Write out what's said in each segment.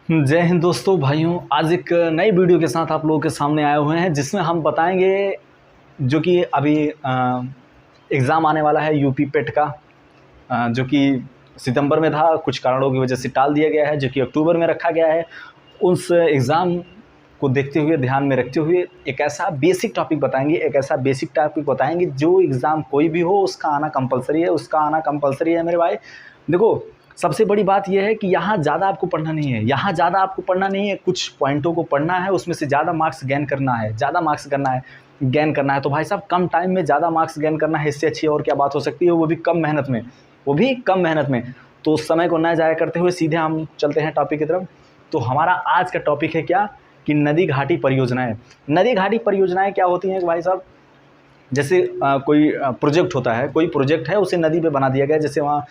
जय हिंद दोस्तों, भाइयों। आज एक नई वीडियो के साथ आप लोगों के सामने आए हुए हैं, जिसमें हम बताएंगे जो कि अभी एग्ज़ाम आने वाला है यूपी पेट का, जो कि सितंबर में था, कुछ कारणों की वजह से टाल दिया गया है, जो कि अक्टूबर में रखा गया है। उस एग्ज़ाम को देखते हुए, ध्यान में रखते हुए एक ऐसा बेसिक टॉपिक बताएंगे जो एग्ज़ाम कोई भी हो उसका आना कंपलसरी है मेरे भाई। देखो, सबसे बड़ी बात यह है कि यहाँ ज़्यादा आपको पढ़ना नहीं है, कुछ पॉइंटों को पढ़ना है, उसमें से ज़्यादा मार्क्स गेन करना है। तो भाई साहब, कम टाइम में ज़्यादा मार्क्स गेन करना है, इससे अच्छी और क्या बात हो सकती है, वो भी कम मेहनत में। तो उस समय को न ज़ाया करते हुए सीधे हम चलते हैं टॉपिक की तरफ। तो हमारा आज का टॉपिक है क्या कि नदी घाटी परियोजनाएं। नदी घाटी परियोजनाएं क्या होती हैं भाई साहब? जैसे कोई प्रोजेक्ट होता है, कोई प्रोजेक्ट है, उसे नदी पे बना दिया गया। जैसे वहाँ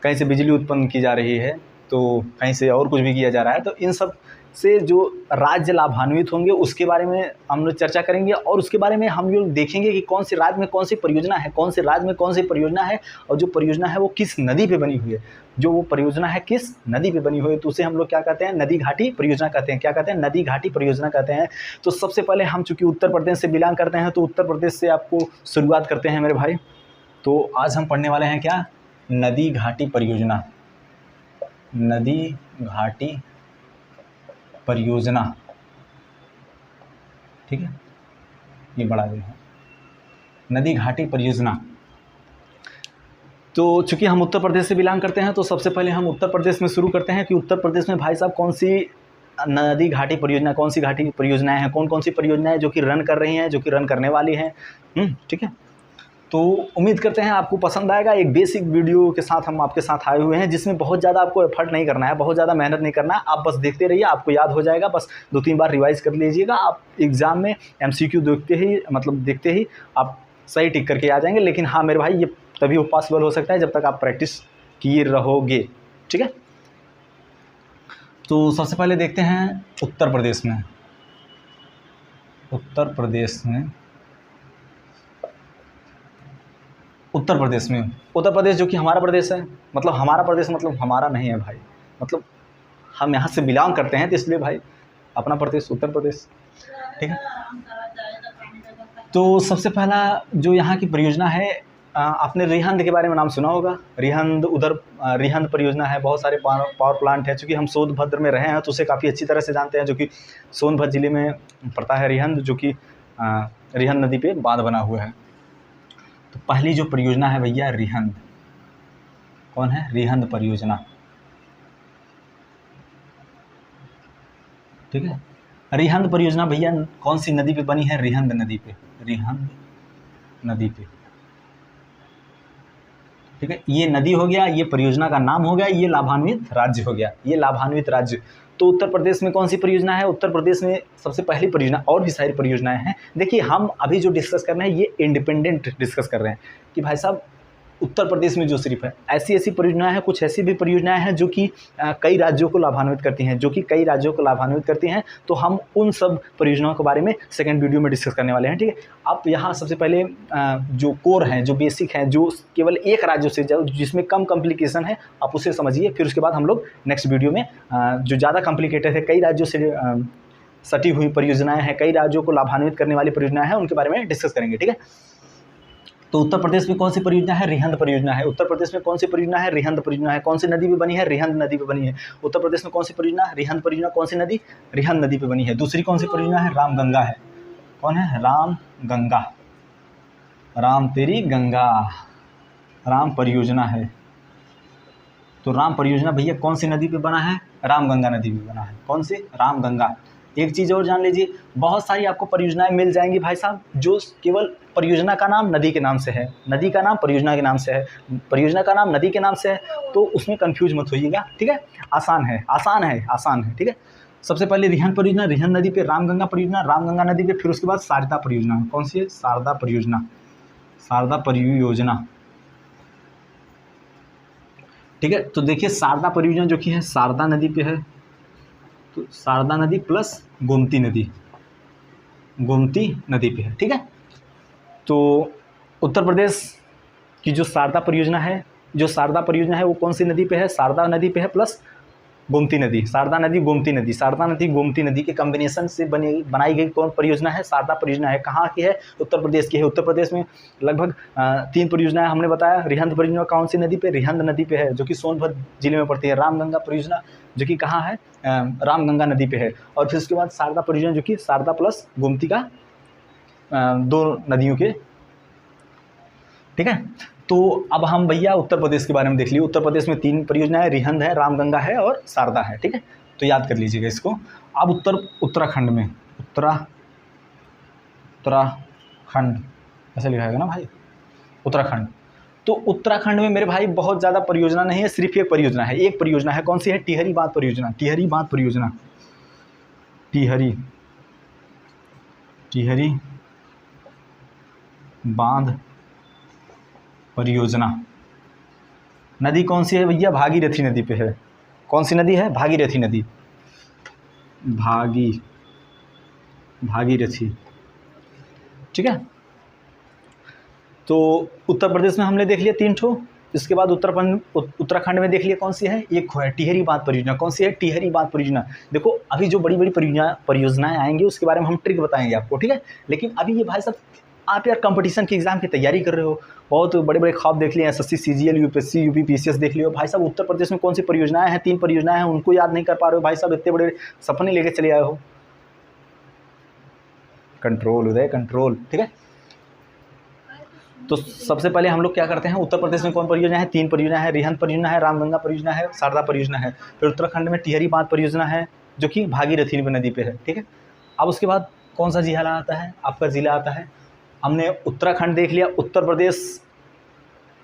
कहीं से बिजली उत्पन्न की जा रही है, तो कहीं से और कुछ भी किया जा रहा है। तो इन सब से जो राज्य लाभान्वित होंगे उसके बारे में हम लोग चर्चा करेंगे, और उसके बारे में हम लोग देखेंगे कि कौन से राज्य में कौन सी परियोजना है, और जो परियोजना है वो किस नदी पे बनी हुई है। तो उसे हम लोग क्या कहते हैं? नदी घाटी परियोजना कहते हैं। क्या कहते हैं? नदी घाटी परियोजना कहते हैं। तो सबसे पहले हम चूँकि उत्तर प्रदेश से बिलोंग करते हैं, तो उत्तर प्रदेश से आपको शुरुआत करते हैं मेरे भाई। तो आज हम पढ़ने वाले हैं क्या? नदी घाटी परियोजना। ठीक है, ये बड़ा दिन है, नदी घाटी परियोजना। तो चूंकि हम उत्तर प्रदेश से बिलोंग करते हैं, तो सबसे पहले हम उत्तर प्रदेश में शुरू करते हैं कि उत्तर प्रदेश में भाई साहब कौन सी नदी घाटी परियोजना, कौन सी घाटी परियोजनाएं हैं, कौन सी परियोजनाएं जो कि रन कर रही हैं, जो कि रन करने वाली हैं। ठीक है, तो उम्मीद करते हैं आपको पसंद आएगा। एक बेसिक वीडियो के साथ हम आपके साथ आए हुए हैं, जिसमें बहुत ज़्यादा आपको एफर्ट नहीं करना है, बहुत ज़्यादा मेहनत नहीं करना है। आप बस देखते रहिए, आपको याद हो जाएगा। बस 2-3 बार रिवाइज़ कर लीजिएगा। आप एग्ज़ाम में MCQ देखते ही आप सही टिक करके आ जाएंगे। लेकिन हाँ मेरे भाई, ये तभी पॉसिबल हो सकता है जब तक आप प्रैक्टिस किए रहोगे। ठीक है, तो सबसे पहले देखते हैं उत्तर प्रदेश जो कि हमारा प्रदेश है। मतलब हमारा प्रदेश मतलब हमारा नहीं है भाई, मतलब हम यहाँ से बिलोंग करते हैं, तो इसलिए भाई अपना प्रदेश उत्तर प्रदेश। ठीक है, तो सबसे पहला जो यहाँ की परियोजना है, आपने रिहंद के बारे में नाम सुना होगा। रिहंद परियोजना है। बहुत सारे पावर प्लांट है। चूँकि हम सोनभद्र में रहे हैं, तो उसे काफ़ी अच्छी तरह से जानते हैं, जो कि सोनभद्र ज़िले में पड़ता है रिहंद, जो कि रिहंद नदी पे बांध बना हुआ है। तो पहली जो परियोजना है भैया, रिहंद। कौन है? रिहंद परियोजना। ठीक है, रिहंद परियोजना भैया कौन सी नदी पे बनी है? रिहंद नदी पे। ठीक है, ये नदी हो गया, ये परियोजना का नाम हो गया, ये लाभान्वित राज्य हो गया, तो उत्तर प्रदेश में कौन सी परियोजना है? उत्तर प्रदेश में सबसे पहली परियोजना, और भी सारी परियोजनाएं हैं। देखिए, हम अभी जो डिस्कस कर रहे हैं ये इंडिपेंडेंट डिस्कस कर रहे हैं कि भाई साहब उत्तर प्रदेश में जो सिर्फ है, ऐसी परियोजनाएं हैं, कुछ ऐसी भी परियोजनाएं हैं जो कि कई राज्यों को लाभान्वित करती हैं, तो हम उन सब परियोजनाओं के बारे में सेकंड वीडियो में डिस्कस करने वाले हैं। ठीक है, आप यहाँ सबसे पहले जो कोर हैं, जो बेसिक हैं, जो केवल एक राज्य से जिसमें कम कॉम्प्लिकेशन है, आप उसे समझिए। फिर उसके बाद हम लोग नेक्स्ट वीडियो में जो ज़्यादा कॉम्प्लिकेटेड है, कई राज्यों से सटी हुई परियोजनाएं हैं, कई राज्यों को लाभान्वित करने वाली परियोजनाएं हैं, उनके बारे में डिस्कस करेंगे। ठीक है, तो उत्तर प्रदेश में कौन सी परियोजना है? रिहंद परियोजना है। उत्तर प्रदेश में कौन सी परियोजना है? रिहंद परियोजना है। कौन सी नदी पे बनी है? रिहंद नदी पे बनी है। उत्तर प्रदेश में कौन सी परियोजना? रिहंद परियोजना। कौन सी नदी? रिहंद नदी पे बनी है। दूसरी कौन सी परियोजना है? रामगंगा है। कौन है? रामगंगा। राम तेरी गंगा, राम परियोजना है। तो राम परियोजना भैया कौन सी नदी पे बना है? रामगंगा नदी पे बना है। कौन सी? रामगंगा। एक चीज़ और जान लीजिए, बहुत सारी आपको परियोजनाएं मिल जाएंगी भाई साहब, जो केवल परियोजना का नाम नदी के नाम से है, नदी का नाम परियोजना के नाम से है, परियोजना का नाम नदी के नाम से है, तो उसमें कंफ्यूज मत होइएगा। ठीक है, आसान है। ठीक है, सबसे पहले रिहंद परियोजना, रिहंद नदी पे। रामगंगा परियोजना, रामगंगा नदी पे। फिर उसके बाद शारदा परियोजना। कौन सी है? शारदा परियोजना। ठीक है, तो देखिए, शारदा परियोजना जो कि है शारदा नदी पे है, तो शारदा नदी प्लस गोमती नदी पे है। ठीक है, तो उत्तर प्रदेश की जो शारदा परियोजना है वो कौन सी नदी पे है? शारदा नदी पे है प्लस गोमती नदी, शारदा नदी, गोमती नदी, शारदा नदी गोमती नदी के कॉम्बिनेशन से बनाई गई कौन परियोजना है? शारदा परियोजना है। कहाँ की है? उत्तर प्रदेश की है। उत्तर प्रदेश में लगभग 3 परियोजनाएं हमने बताया। रिहंद परियोजना कौन सी नदी पे? रिहंद नदी पे है, जो कि सोनभद्र जिले में पड़ती है। रामगंगा परियोजना जो कि कहाँ है? रामगंगा नदी पे है। और फिर उसके बाद शारदा परियोजना जो कि शारदा प्लस गोमती का 2 नदियों के, ठीक है। तो अब हम भैया उत्तर प्रदेश के बारे में देख लिए। उत्तर प्रदेश में 3 परियोजनाएं, रिहंद है, रामगंगा है और शारदा है, ठीक है। तो याद कर लीजिएगा इसको। अब उत्तराखंड में उत्तराखंड ऐसे लिखा है ना भाई, उत्तराखंड। तो उत्तराखंड में मेरे भाई बहुत ज़्यादा परियोजना नहीं है, सिर्फ एक परियोजना है। एक परियोजना है, कौन सी है? टिहरी बांध परियोजना। टिहरी बांध परियोजना, टिहरी बांध परियोजना। नदी कौन सी है भैया? भागीरथी नदी पे है। कौन सी नदी है? भागीरथी नदी, भागीरथी, ठीक है। तो उत्तर प्रदेश में हमने देख लिया 3 ठो। इसके बाद उत्तराखंड में देख लिया कौन सी है? एक है टिहरी बांध परियोजना। कौन सी है? टिहरी बांध परियोजना। देखो अभी जो बड़ी बड़ी परियोजनाएं आएंगी उसके बारे में हम ट्रिक बताएंगे आपको, ठीक है। लेकिन अभी ये भाई साहब, आप यार कंपटीशन की एग्जाम की तैयारी कर रहे हो, बहुत बड़े बड़े ख्वाब देख लिए, SSC CGL UPSC UPPCS देख लियो भाई साहब। उत्तर प्रदेश में कौन सी परियोजनाएं हैं? 3 परियोजनाएं हैं, उनको याद नहीं कर पा रहे हो भाई साहब। इतने बड़े सपने लेके चले आए हो। कंट्रोल उदय, कंट्रोल, ठीक है। तो सबसे पहले हम लोग क्या करते हैं, उत्तर प्रदेश में कौन परियोजना है? 3 परियोजना है। रिहंद परियोजना है, रामगंगा परियोजना है, शारदा परियोजना है। फिर उत्तराखंड में टिहरी बांध परियोजना है जो कि भागीरथी नदी पे है, ठीक है। अब उसके बाद कौन सा जिला आता है? आपका जिला आता है, हमने उत्तराखंड देख लिया, उत्तर प्रदेश,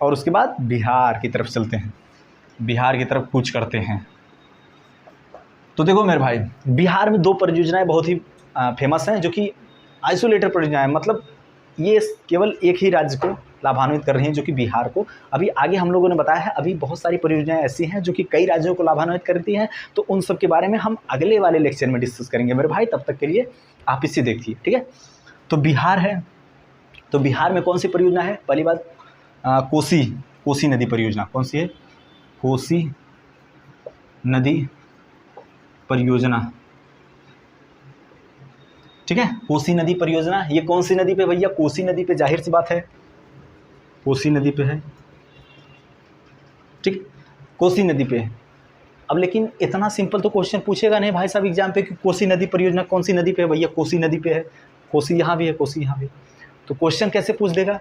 और उसके बाद बिहार की तरफ चलते हैं। बिहार की तरफ कूच करते हैं। तो देखो मेरे भाई, बिहार में 2 परियोजनाएं बहुत ही फेमस हैं, जो कि आइसोलेटेड परियोजनाएं, मतलब ये केवल एक ही राज्य को लाभान्वित कर रही हैं, जो कि बिहार को। अभी आगे हम लोगों ने बताया है, अभी बहुत सारी परियोजनाएं ऐसी हैं जो कि कई राज्यों को लाभान्वित करती हैं। तो उन सब के बारे में हम अगले वाले लेक्चर में डिस्कस करेंगे मेरे भाई। तब तक के लिए आप इसे देखिए, ठीक है। तो बिहार है, तो बिहार में कौन सी परियोजना है? पहली बात कोसी नदी परियोजना। कौन सी है? कोसी नदी परियोजना, ठीक है। कोसी नदी परियोजना, ये कौन सी नदी पे भैया? कोसी नदी पे, जाहिर सी बात है कोसी नदी पे है, ठीक, कोसी नदी पे। अब लेकिन इतना सिंपल तो क्वेश्चन पूछेगा नहीं भाई साहब एग्जाम पे कि कोसी नदी परियोजना कौन सी नदी पे है? भैया कोसी नदी पे है, कोसी यहाँ भी है, कोसी यहाँ भी। तो क्वेश्चन कैसे पूछ देगा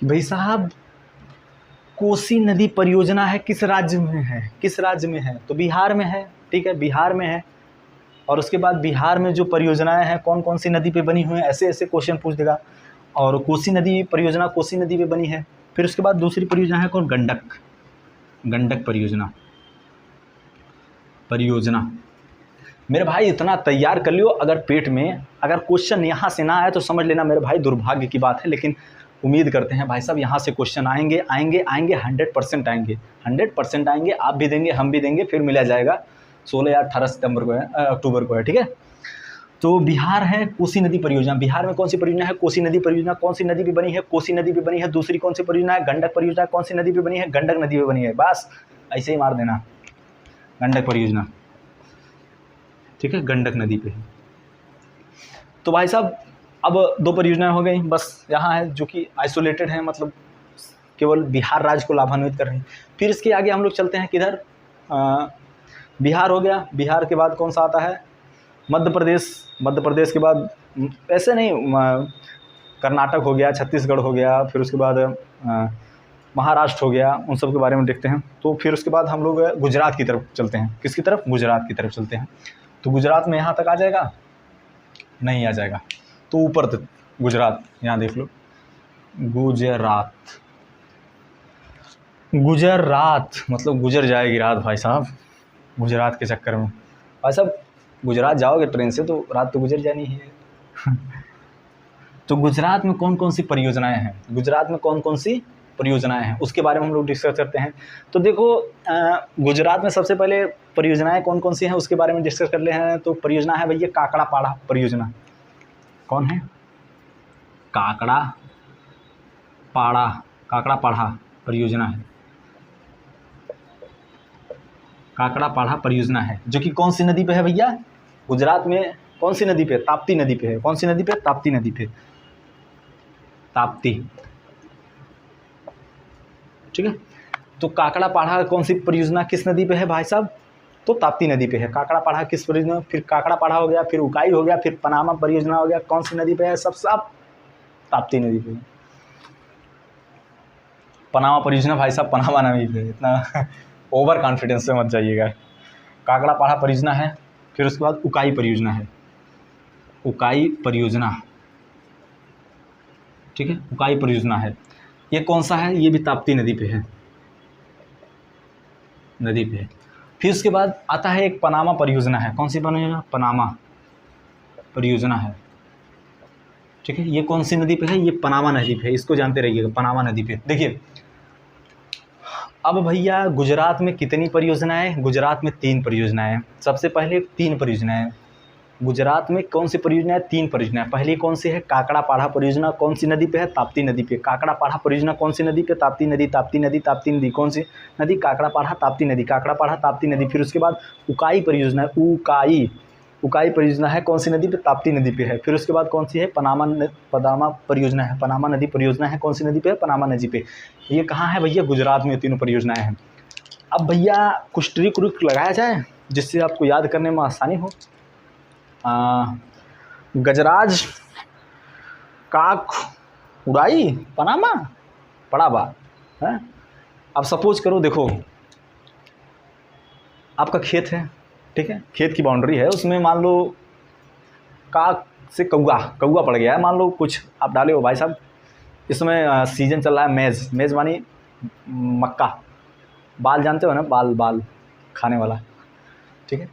भाई साहब, कोसी नदी परियोजना है, किस राज्य में है? किस राज्य में है? तो बिहार में है, ठीक है, बिहार में है। और उसके बाद बिहार में जो परियोजनाएं हैं कौन कौन सी नदी पे बनी हुई हैं, ऐसे ऐसे क्वेश्चन पूछ देगा। और कोसी नदी परियोजना कोसी नदी पे बनी है। फिर उसके बाद दूसरी परियोजना है कौन? गंडक परियोजना। मेरे भाई इतना तैयार कर लियो, अगर पेट में अगर क्वेश्चन यहाँ से ना आए तो समझ लेना मेरे भाई दुर्भाग्य की बात है। लेकिन उम्मीद करते हैं भाई साहब यहाँ से क्वेश्चन आएंगे 100% आएंगे, 100% आएंगे। आप भी देंगे, हम भी देंगे, फिर मिला जाएगा 16 या 18 सितंबर को है, अक्टूबर को है, ठीक है। तो बिहार है कोसी नदी परियोजना। बिहार में कौन सी परियोजना है? कोसी नदी परियोजना। कौन सी नदी पे बनी है? कोसी नदी पे बनी है। दूसरी कौन सी परियोजना है? गंडक परियोजना। कौन सी नदी पे बनी है? गंडक नदी पे बनी है। बस ऐसे ही मार देना, गंडक परियोजना, ठीक है, गंडक नदी पे। तो भाई साहब अब 2 परियोजनाएं हो गई, बस यहाँ है जो कि आइसोलेटेड है, मतलब केवल बिहार राज्य को लाभान्वित कर रही हैं। फिर इसके आगे हम लोग चलते हैं किधर? बिहार हो गया। बिहार के बाद कौन सा आता है? मध्य प्रदेश के बाद ऐसे नहीं, कर्नाटक हो गया, छत्तीसगढ़ हो गया, फिर उसके बाद महाराष्ट्र हो गया। उन सब के बारे में देखते हैं। तो फिर उसके बाद हम लोग गुजरात की तरफ चलते हैं। किसकी तरफ? गुजरात की तरफ चलते हैं। तो गुजरात में यहाँ तक आ जाएगा? नहीं आ जाएगा। तो ऊपर तक गुजरात, यहाँ देख लो, गुजरात मतलब गुजर जाएगी रात भाई साहब गुजरात के चक्कर में। भाई साहब गुजरात जाओगे ट्रेन से तो रात तो गुजर जानी ही है। तो गुजरात में कौन कौन सी परियोजनाएं हैं? गुजरात में कौन कौन सी परियोजनाएं हैं उसके बारे में हम लोग डिस्कस करते हैं। तो देखो गुजरात में सबसे पहले परियोजनाएं कौन कौन सी हैं उसके बारे में डिस्कस कर ले हैं। तो परियोजना है भैया काकड़ा पाड़ा परियोजना। कौन है? काकड़ा पाड़ा परियोजना है। काकड़ा पाढ़ा परियोजना है, जो कि कौन सी नदी पे है भैया? गुजरात में कौन सी नदी पे? ताप्ती नदी पे है। कौन सी नदी पे? ताप्ती नदी पे, ताप्ती। ठीक है, तो काकड़ा पाढ़ा कौन सी परियोजना किस नदी पे है भाई साहब? तो ताप्ती नदी पे है। काकड़ा पाढ़ा किस परियोजना? फिर काकड़ा पाढ़ा हो गया, फिर उकाई हो गया, फिर पनामा परियोजना हो गया। कौन सी नदी पे है? सब ताप्ती नदी पे। पनामा परियोजना भाई साहब पनामा नदी पे, इतना ओवर कॉन्फिडेंस से मत जाइएगा। काकड़ा पाढ़ा परियोजना है, फिर उसके बाद उकाई परियोजना है, उकाई परियोजना। ठीक है, उकाई परियोजना है। ये कौन सा है? ये भी ताप्ती नदी पे है, नदी पे है। फिर उसके बाद आता है एक पनामा परियोजना है। कौन सी परियोजना? पनामा परियोजना है। ठीक है, ये कौन सी नदी पे है? ये पनामा नदी पे है, इसको जानते रहिएगा, पनामा नदी पे। देखिए अब भैया गुजरात में कितनी परियोजनाएं? गुजरात में 3 परियोजनाएं। सबसे पहले 3 परियोजनाएं गुजरात में। कौन सी परियोजना है? 3 परियोजनाएं। पहली कौन सी है? काकड़ा पाढ़ा परियोजना। कौन सी नदी पे है? ताप्ती नदी पे। काकड़ा पाढ़ा परियोजना कौन सी नदी पे? ताप्ती नदी, ताप्ती नदी, ताप्ती नदी। कौन सी नदी? काकड़ा पाढ़ा, ताप्ती नदी, काकड़ा पाढ़ा, ताप्ती नदी। फिर उसके बाद उकाई परियोजना है, उकाई, उकाई परियोजना है। कौन सी नदी पे? ताप्ती नदी पे है। फिर उसके बाद कौन सी है? पनामा परियोजना है, पनामा नदी परियोजना है। कौन सी नदी पे है? पनामा नदी पे। ये कहाँ है भैया? गुजरात में 3 परियोजनाएं हैं। अब भैया कुछ ट्रिक व्रिक लगाया जाए जिससे आपको याद करने में आसानी हो। गजराज, काक उड़ाई, पनामा, पड़ाबा है। अब सपोज करो, देखो आपका खेत है, ठीक है, खेत की बाउंड्री है, उसमें मान लो काक से कौआ, कौआ पड़ गया है, मान लो कुछ आप डाले हो भाई साहब। इसमें सीजन चल रहा है मेज़, मेज़ मानी मक्का, बाल जानते हो ना, बाल बाल खाने वाला, ठीक है।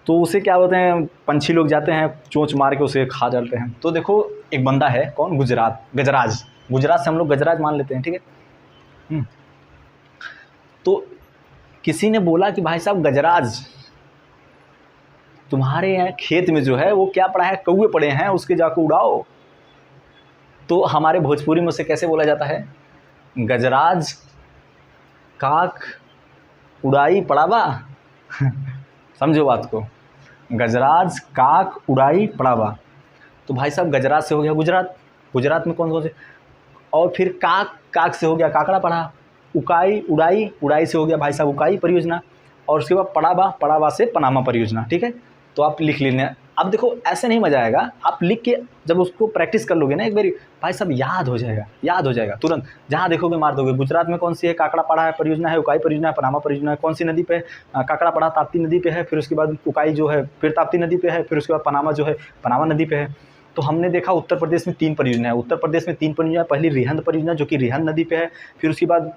तो उसे क्या बोलते हैं, पंछी लोग जाते हैं चोंच मार के उसे खा जाते हैं। तो देखो एक बंदा है, कौन? गुजरात, गजराज, गुजरात से हम लोग गजराज मान लेते हैं, ठीक है। तो किसी ने बोला कि भाई साहब गजराज तुम्हारे यहाँ खेत में जो है वो क्या पड़ा है? कौए पड़े हैं, उसके जाकर उड़ाओ। तो हमारे भोजपुरी में उसे कैसे बोला जाता है? गजराज काक उड़ाई पड़ाबा समझो बात को, गजराज काक उड़ाई पड़ाबा। तो भाई साहब गजराज से हो गया गुजरात, गुजरात में कौन कौन से, और फिर काक, काक से हो गया काकड़ा पढ़ा, उकाई उड़ाई, उड़ाई से हो गया भाई साहब उकाई परियोजना, और उसके बाद पड़ाबा, पड़ाबा से पनामा परियोजना, ठीक है। तो आप लिख लेना। अब देखो ऐसे नहीं मजा आएगा, आप लिख के जब उसको प्रैक्टिस कर लोगे ना एक बारी, भाई साहब याद हो जाएगा, याद हो जाएगा तुरंत। जहाँ देखोगे मार दोगे। गुजरात में कौन सी है? काकड़ा पड़ा है परियोजना है, उकाई परियोजना है, पनामा परियोजना है। कौन सी नदी पे है? काकड़ा पड़ा ताप्ती नदी पे है, फिर उसके बाद उकाई जो है फिर ताप्ती नदी पे है, फिर उसके बाद पनामा जो है पनामा नदी पे है। तो हमने देखा उत्तर प्रदेश में 3 परियोजना है। उत्तर प्रदेश में 3 परियोजना, पहली रिहंद परियोजना जो कि रिहंद नदी पे है, फिर उसके बाद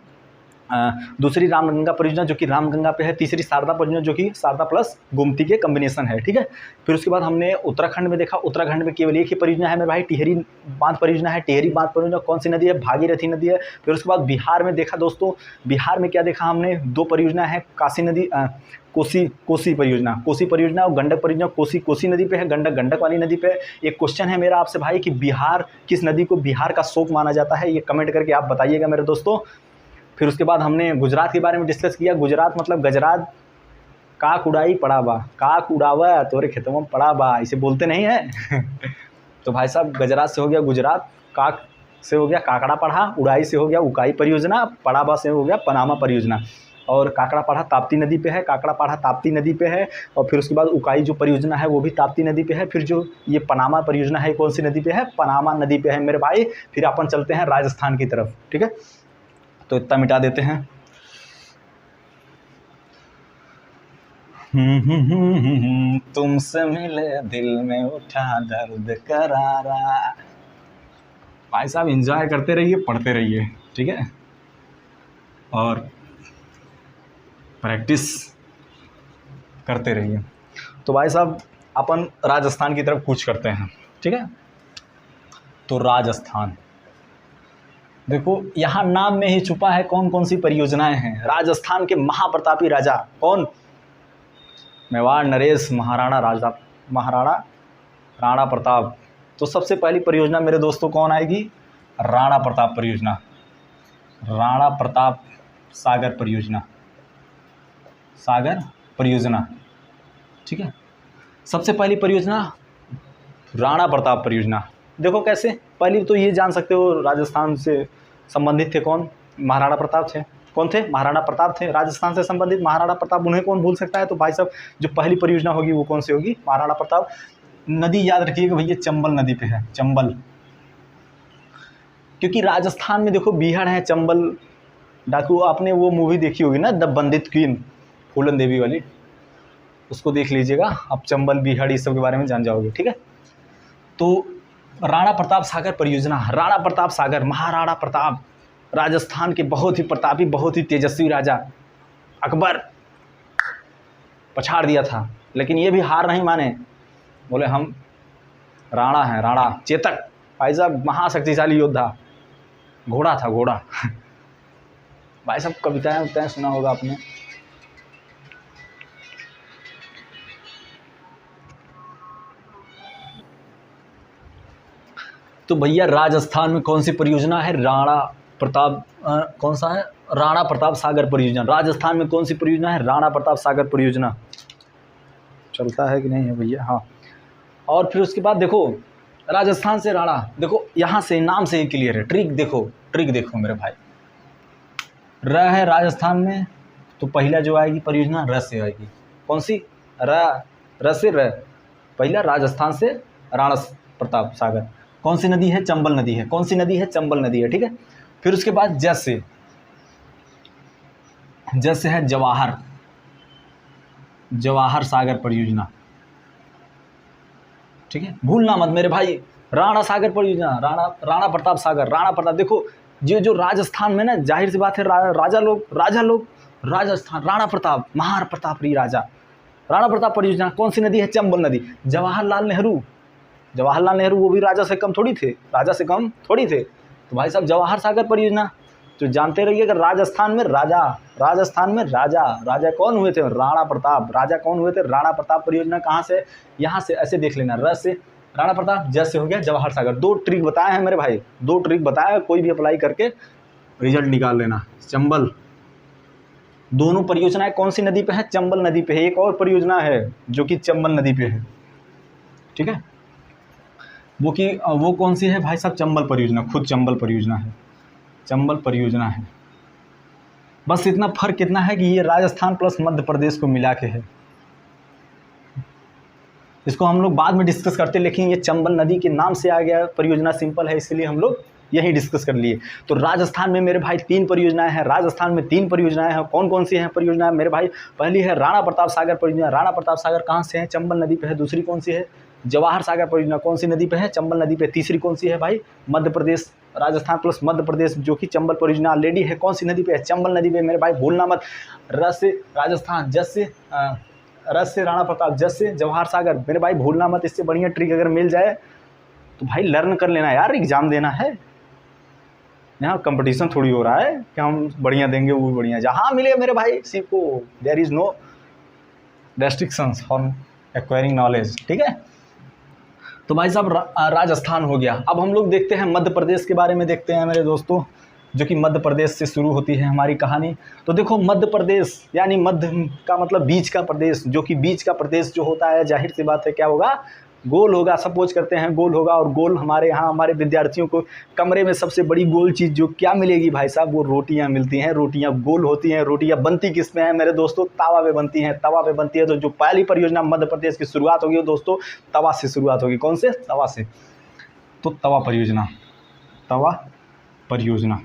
दूसरी रामगंगा परियोजना जो कि रामगंगा पे है, तीसरी शारदा परियोजना जो कि शारदा प्लस गोमती के कॉम्बिनेशन है, ठीक है। फिर उसके बाद हमने उत्तराखंड में देखा, उत्तराखंड में केवल एक ही परियोजना है मेरे भाई, टिहरी बांध परियोजना है। टिहरी बांध परियोजना कौन सी नदी है? भागीरथी नदी है। फिर उसके बाद बिहार में देखा दोस्तों, बिहार में क्या देखा हमने? 2 परियोजना है, काशी नदी, कोसी परियोजना, कोसी परियोजना, और गंडक परियोजना। कोसी नदी पे है, गंडक वाली नदी पे है। एक क्वेश्चन है मेरा आपसे भाई कि बिहार किस नदी को बिहार का शोक माना जाता है? ये कमेंट करके आप बताइएगा मेरे दोस्तों। फिर उसके बाद हमने गुजरात के बारे में डिस्कस किया। गुजरात मतलब गजराज काक उड़ाई पड़ाबा, काक उड़ावा तोरे खेतों में पड़ाबा, इसे बोलते नहीं है तो भाई साहब गजराज से हो गया गुजरात, काक से हो गया काकड़ा पढ़ा, उड़ाई से हो गया उकाई परियोजना, पड़ाबा से हो गया पनामा परियोजना, और काकड़ा पढ़ा ताप्ती नदी पे है, काकड़ा पढ़ा ताप्ती नदी पे है, और फिर उसके बाद उकाई जो परियोजना है वो भी ताप्ती नदी पे है। फिर जो ये पनामा परियोजना है कौन सी नदी पे है? पनामा नदी पे है मेरे भाई। फिर अपन चलते हैं राजस्थान की तरफ, ठीक है। तो इतना मिटा देते हैं। तुमसे मिले दिल में उठा दर्द करारा। भाई साहब एंजॉय करते रहिए, पढ़ते रहिए, ठीक है, और प्रैक्टिस करते रहिए। तो भाई साहब अपन राजस्थान की तरफ कूच करते हैं, ठीक है। तो राजस्थान देखो, यहाँ नाम में ही छुपा है कौन कौन सी परियोजनाएं हैं। राजस्थान के महाप्रतापी राजा कौन? मेवाड़ नरेश महाराणा राणा प्रताप। तो सबसे पहली परियोजना मेरे दोस्तों कौन आएगी? राणा प्रताप परियोजना, राणा प्रताप सागर परियोजना, सागर परियोजना, ठीक है। सबसे पहली परियोजना राणा प्रताप परियोजना। देखो कैसे, पहली तो ये जान सकते हो राजस्थान से संबंधित थे कौन, महाराणा प्रताप थे। कौन थे? महाराणा प्रताप थे। राजस्थान से संबंधित महाराणा प्रताप, उन्हें कौन भूल सकता है। तो भाई साहब जो पहली परियोजना होगी वो कौन सी होगी? महाराणा प्रताप। नदी याद रखिएगा भैया, चंबल नदी पे है, चंबल। क्योंकि राजस्थान में देखो बीहड़ है, चंबल डाकू। आपने वो मूवी देखी होगी ना, द बंदित क्वीन, फूलन देवी वाली, उसको देख लीजिएगा, आप चंबल बीहड़ इस सब के बारे में जान जाओगे, ठीक है। तो राणा प्रताप सागर परियोजना, राणा प्रताप सागर, महाराणा प्रताप, राजस्थान के बहुत ही प्रतापी, बहुत ही तेजस्वी राजा अकबर पछाड़ दिया था, लेकिन ये भी हार नहीं माने, बोले हम राणा हैं, राणा चेतक, भाई साहब महाशक्तिशाली योद्धा, घोड़ा था, घोड़ा। भाई साहब कविताएं उताएं सुना होगा आपने। तो भैया राजस्थान में कौन सी परियोजना है? राणा प्रताप, कौन सा है? राणा प्रताप सागर परियोजना। राजस्थान में कौन सी परियोजना है? राणा प्रताप सागर परियोजना। चलता है कि नहीं है भैया? हाँ। और फिर उसके बाद देखो राजस्थान से राणा, देखो यहाँ से नाम से ही क्लियर है। ट्रिक देखो, ट्रिक देखो मेरे भाई। र है राजस्थान में, तो पहला जो आएगी परियोजना र से आएगी। कौन सी? र से र, पहला राजस्थान से राणा प्रताप सागर। कौन सी नदी है? चंबल नदी है। कौन सी नदी है? चंबल नदी है, ठीक है। फिर उसके बाद जैसे है जवाहर, जवाहर सागर परियोजना, ठीक है। भूलना मत मेरे भाई, राणा सागर परियोजना, राणा प्रताप सागर, राणा प्रताप। देखो ये जो राजस्थान में ना, जाहिर सी बात है राजा लोग राजस्थान, राणा प्रताप, महार प्रतापी राजा, राणा प्रताप परियोजना। कौन सी नदी है? चंबल नदी। जवाहरलाल नेहरू वो भी राजा से कम थोड़ी थे, तो भाई साहब जवाहर सागर परियोजना। तो जानते रहिए कि राजस्थान में राजा कौन हुए थे? राणा प्रताप। राजा कौन हुए थे? राणा प्रताप परियोजना। कहाँ से? यहाँ से ऐसे देख लेना, र से राणा प्रताप, जैसे हो गया जवाहर सागर। 2 ट्रिक बताए हैं मेरे भाई, 2 ट्रिक बताए हैं, कोई भी अप्लाई करके रिजल्ट निकाल लेना। चंबल, दोनों परियोजनाएं कौन सी नदी पे है? चंबल नदी पे है। एक और परियोजना है जो कि चंबल नदी पे है, ठीक है। वो कौन सी है भाई साहब? चंबल परियोजना, खुद चंबल परियोजना है, चंबल परियोजना है। बस इतना फर्क कितना है कि ये राजस्थान प्लस मध्य प्रदेश को मिला के है। इसको हम लोग बाद में डिस्कस करते, लेकिन ये चंबल नदी के नाम से आ गया, परियोजना सिंपल है, इसलिए हम लोग यही डिस्कस कर लिए। तो राजस्थान में मेरे भाई 3 परियोजनाएं हैं। राजस्थान में 3 परियोजनाएं हैं। कौन कौन सी हैं परियोजनाएं मेरे भाई? पहली है राणा प्रताप सागर परियोजना। राणा प्रताप सागर कहाँ से है? चंबल नदी पे है। दूसरी कौन सी है? जवाहर सागर परियोजना। कौन सी नदी पे है? चंबल नदी पे। तीसरी कौन सी है भाई? मध्य प्रदेश, राजस्थान प्लस मध्य प्रदेश, जो कि चंबल परियोजना ऑलरेडी है। कौन सी नदी पे है? चंबल नदी पे मेरे भाई, भूलना मत। र से राजस्थान, जस से रस से राणा प्रताप, जस से जवाहर सागर, मेरे भाई भूलना मत। इससे बढ़िया ट्रिक अगर मिल जाए तो भाई लर्न कर लेना यार, एग्जाम देना है। यहाँ कंपटीशन थोड़ी हो रहा है कि हम बढ़िया देंगे वो बढ़िया, जहाँ मिले मेरे भाई सीखो। There is no restrictions on acquiring knowledge, ठीक है। तो भाई साहब राजस्थान हो गया। अब हम लोग देखते हैं मध्य प्रदेश के बारे में, देखते हैं मेरे दोस्तों, जो कि मध्य प्रदेश से शुरू होती है हमारी कहानी। तो देखो मध्य प्रदेश यानी मध्य का मतलब बीच का प्रदेश, जो कि बीच का प्रदेश जो होता है, जाहिर सी बात है क्या होगा? गोल होगा। सपोज करते हैं गोल होगा, और गोल हमारे यहाँ हमारे विद्यार्थियों को कमरे में सबसे बड़ी गोल चीज़ जो क्या मिलेगी भाई साहब? वो रोटियाँ मिलती हैं। रोटियाँ गोल होती हैं। रोटियाँ बनती किस में है मेरे दोस्तों? तवा पे बनती हैं, तवा पे बनती है। तो जो पहली परियोजना मध्य प्रदेश की शुरुआत होगी दोस्तों, तवा से शुरुआत होगी। कौन से? तवा से। तो तवा परियोजना, तवा परियोजना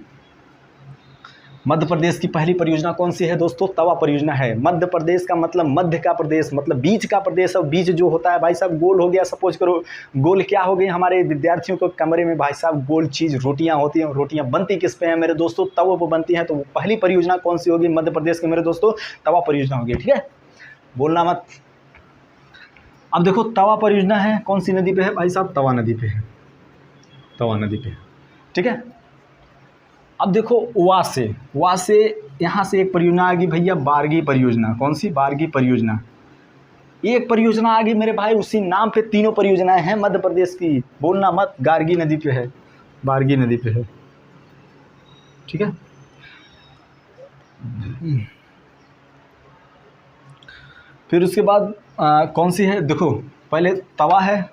मध्य प्रदेश की पहली परियोजना कौन सी है दोस्तों? तवा परियोजना है। मध्य प्रदेश का मतलब मध्य का प्रदेश, मतलब बीच का प्रदेश। और बीच जो होता है भाई साहब गोल हो गया। सपोज करो गोल क्या हो गई हमारे विद्यार्थियों को कमरे में भाई साहब? गोल चीज़ रोटियां होती हैं। रोटियां बनती किस पे हैं मेरे दोस्तों? तवों पर बनती हैं। तो पहली परियोजना कौन सी होगी मध्य प्रदेश की मेरे दोस्तों? तवा परियोजना होगी, ठीक है, बोलना मत। अब देखो तवा परियोजना है, कौन सी नदी पे है भाई साहब? तवा नदी पे है, तवा नदी पे, ठीक है। अब देखो वा से यहाँ से एक परियोजना आ गई भैया, बारगी परियोजना। कौन सी? बारगी परियोजना। एक परियोजना आ गई मेरे भाई, उसी नाम पे 3 परियोजनाएं हैं मध्य प्रदेश की, बोलना मत। गार्गी नदी पे है, बारगी नदी पे है, ठीक है। फिर उसके बाद कौन सी है, देखो पहले तवा है